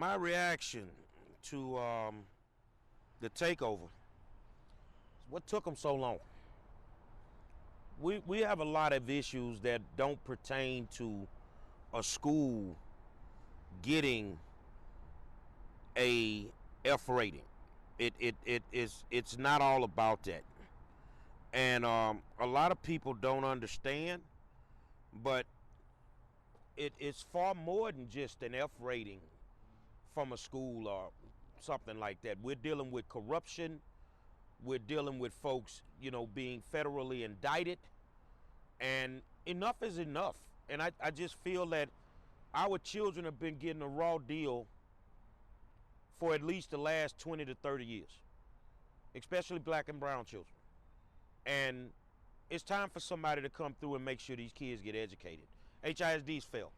My reaction to the takeover. What took them so long? We have a lot of issues that don't pertain to a school getting a F rating. It's not all about that, and a lot of people don't understand. But it's far more than just an F rating from a school or something like that. We're dealing with corruption. We're dealing with folks, being federally indicted. And enough is enough. And I just feel that our children have been getting a raw deal for at least the last 20 to 30 years, especially black and brown children. And it's time for somebody to come through and make sure these kids get educated. HISDs fail.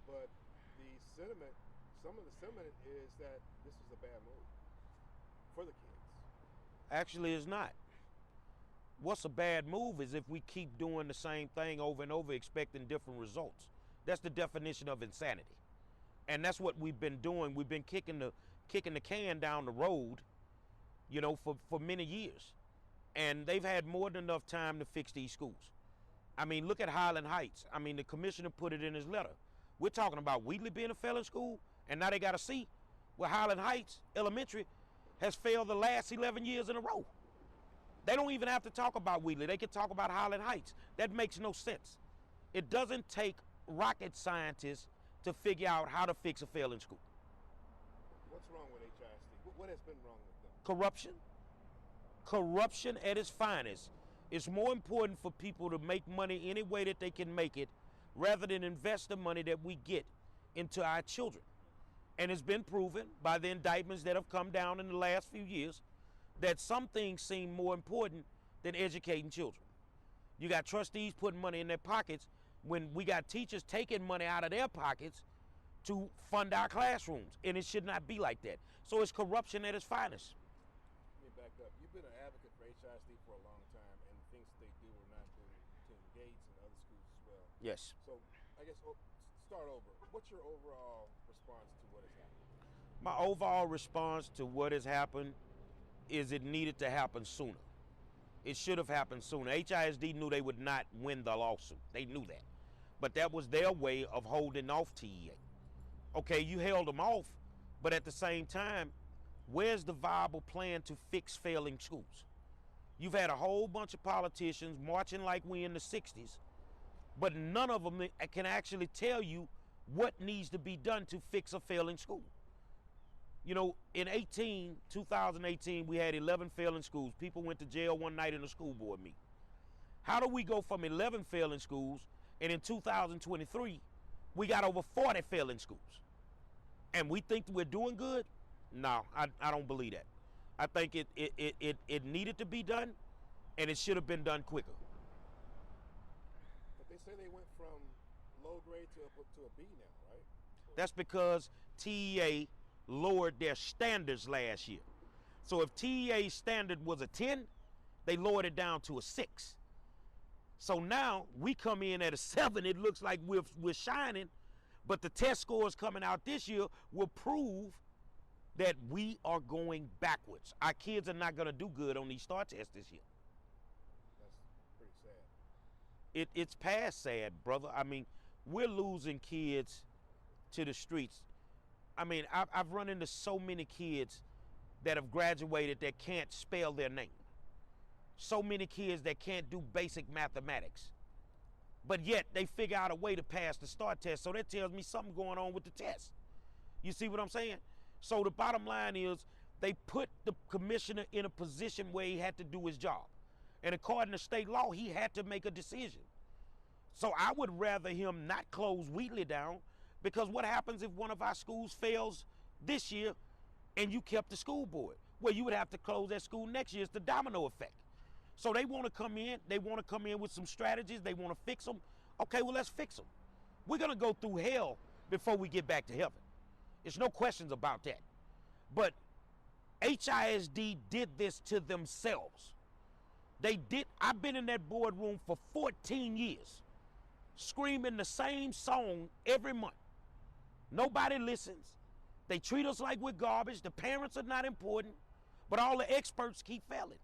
But some of the sentiment is that this is a bad move for the kids. Actually, it's not. What's a bad move is if we keep doing the same thing over and over expecting different results. That's the definition of insanity. And that's what we've been doing. We've been kicking the can down the road, for many years. And they've had more than enough time to fix these schools. I mean, look at Highland Heights. I mean, the commissioner put it in his letter. We're talking about Wheatley being a failing school, and now they got a C. Well, Highland Heights Elementary has failed the last 11 years in a row. They don't even have to talk about Wheatley. They can talk about Highland Heights. That makes no sense. It doesn't take rocket scientists to figure out how to fix a failing school. What's wrong with HISD? What has been wrong with them? Corruption. Corruption at its finest. It's more important for people to make money any way that they can make it rather than invest the money that we get into our children. And it's been proven by the indictments that have come down in the last few years that some things seem more important than educating children. You got trustees putting money in their pockets when we got teachers taking money out of their pockets to fund our classrooms. And it should not be like that. So it's corruption at its finest. Let me back up. You've been an advocate for HISD for a long time, and the things that they do are not good to Gates and other schools as well. Yes. So I guess start over. What's your overall response to what has happened? My overall response to what has happened is it needed to happen sooner. It should have happened sooner. HISD knew they would not win the lawsuit. They knew that. But that was their way of holding off TEA. Okay, you held them off, but at the same time, where's the viable plan to fix failing schools? You've had a whole bunch of politicians marching like we in the 60s, but none of them can actually tell you what needs to be done to fix a failing school. In 2018, we had 11 failing schools. People went to jail one night in a school board meeting. How do we go from 11 failing schools, and in 2023, we got over 40 failing schools? And we think we're doing good? No, I don't believe that. I think it needed to be done, and it should have been done quicker. But they say they went from low grade to a B now, right? That's because TEA lowered their standards last year. So if TEA's standard was a 10, they lowered it down to a 6. So now we come in at a 7. It looks like we're shining, but the test scores coming out this year will prove that we are going backwards. Our kids are not going to do good on these STAR tests this year. That's pretty sad. It's past sad, brother. I mean, we're losing kids to the streets. I mean, I've run into so many kids that have graduated that can't spell their name. So many kids that can't do basic mathematics. But yet they figure out a way to pass the STAR test. So that tells me something going on with the test. You see what I'm saying? So the bottom line is they put the commissioner in a position where he had to do his job. And according to state law, he had to make a decision. So I would rather him not close Wheatley down, because what happens if one of our schools fails this year and you kept the school board? Well, you would have to close that school next year. It's the domino effect. So they want to come in. They want to come in with some strategies. They want to fix them. Okay, well, let's fix them. We're going to go through hell before we get back to heaven. There's no questions about that. But HISD did this to themselves. They did. I've been in that boardroom for 14 years, screaming the same song every month. Nobody listens. They treat us like we're garbage. The parents are not important, but all the experts keep failing.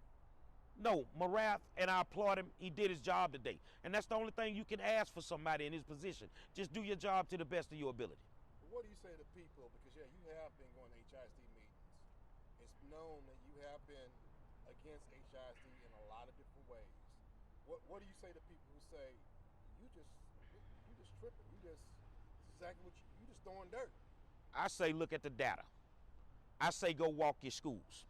No, Marath, and I applaud him, he did his job today. And that's the only thing you can ask for somebody in his position. Just do your job to the best of your ability. What do you say to people? Because, yeah, you have been going to HISD meetings. It's known that you have been against HISD in a lot of different ways. What do you say to people who say, you just tripping, this is exactly what you just throwing dirt? I say look at the data. I say go walk your schools.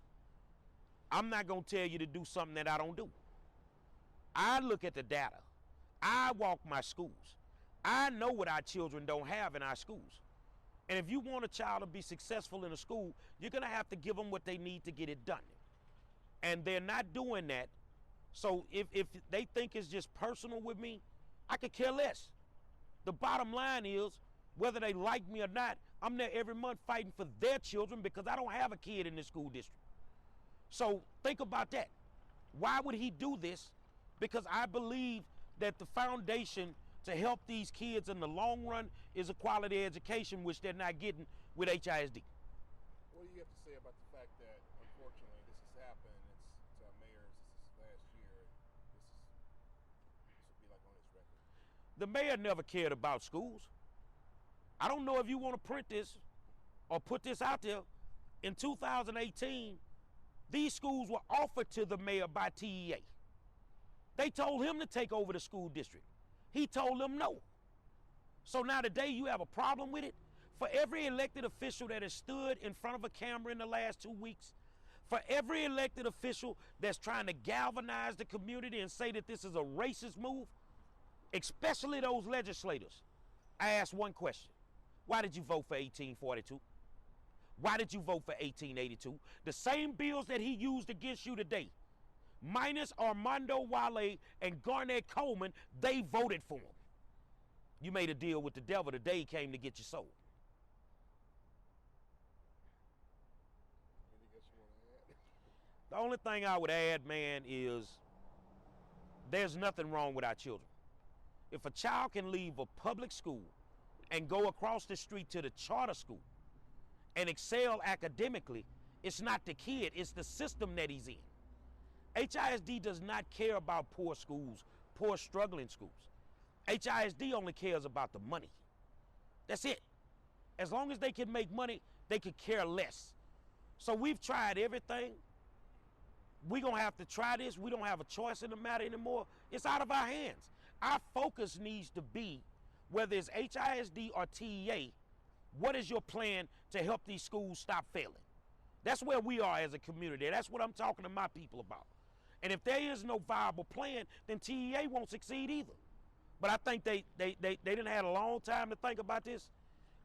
I'm not going to tell you to do something that I don't do. I look at the data. I walk my schools. I know what our children don't have in our schools. And if you want a child to be successful in a school, you're going to have to give them what they need to get it done. And they're not doing that. So if they think it's just personal with me, I could care less. The bottom line is, whether they like me or not, I'm there every month fighting for their children because I don't have a kid in the school district. So think about that. Why would he do this? Because I believe that the foundation to help these kids in the long run is a quality education, which they're not getting with HISD. What do you have to say about the fact that, unfortunately, this has happened? It's our mayor, this is last year. This will be like on his record. The mayor never cared about schools. I don't know if you want to print this or put this out there. In 2018, these schools were offered to the mayor by TEA. They told him to take over the school district. He told them no. So now today you have a problem with it? For every elected official that has stood in front of a camera in the last 2 weeks, for every elected official that's trying to galvanize the community and say that this is a racist move, especially those legislators, I ask one question. Why did you vote for 1842? Why did you vote for 1882? The same bills that he used against you today, minus Armando Wale and Garnett Coleman, they voted for him. You made a deal with the devil the day he came to get your soul. Anything else you want to add? The only thing I would add, man, is there's nothing wrong with our children. If a child can leave a public school and go across the street to the charter school and excel academically, it's not the kid, it's the system that he's in. HISD does not care about poor schools, poor struggling schools. HISD only cares about the money. That's it. As long as they can make money, they could care less. So we've tried everything. We're going to have to try this. We don't have a choice in the matter anymore. It's out of our hands. Our focus needs to be, whether it's HISD or TEA, what is your plan to help these schools stop failing? That's where we are as a community. That's what I'm talking to my people about. And if there is no viable plan, then TEA won't succeed either. But I think they didn't have a long time to think about this,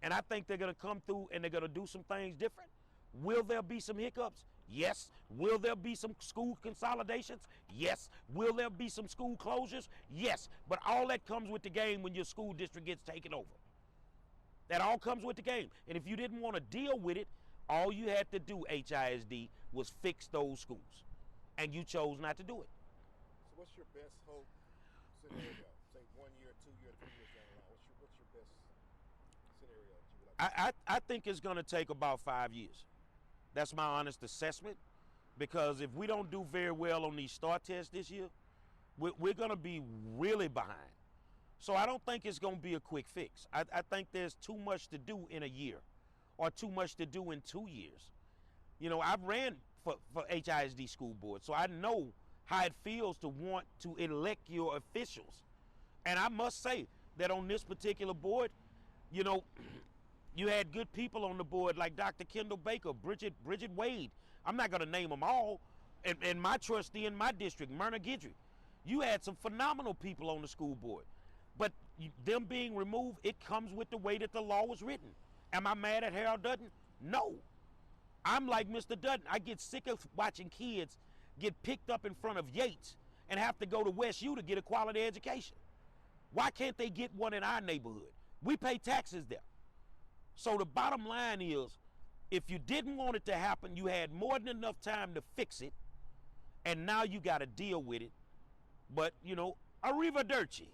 and I think they're going to come through and they're going to do some things different. Will there be some hiccups? Yes. Will there be some school consolidations? Yes. Will there be some school closures? Yes. But all that comes with the game when your school district gets taken over. That all comes with the game. And if you didn't want to deal with it, all you had to do, HISD, was fix those schools. And you chose not to do it. So what's your best hope scenario? Say 1 year, 2 years, 3 years down the line. What's your best scenario that you would like to see? I think it's going to take about 5 years. That's my honest assessment. Because if we don't do very well on these STAR tests this year, we're going to be really behind. So I don't think it's going to be a quick fix. I think there's too much to do in a year or too much to do in 2 years. You know, I've ran for HISD school board, so I know how it feels to want to elect your officials. And I must say that on this particular board, you know, you had good people on the board like Dr. Kendall Baker, Bridget Wade. I'm not going to name them all. And my trustee in my district, Myrna Guidry. You had some phenomenal people on the school board. But them being removed, it comes with the way that the law was written. Am I mad at Harold Dutton? No. I'm like Mr. Dutton. I get sick of watching kids get picked up in front of Yates and have to go to West U to get a quality education. Why can't they get one in our neighborhood? We pay taxes there. So the bottom line is, if you didn't want it to happen, you had more than enough time to fix it, and now you got to deal with it. But, you know, arrivederci.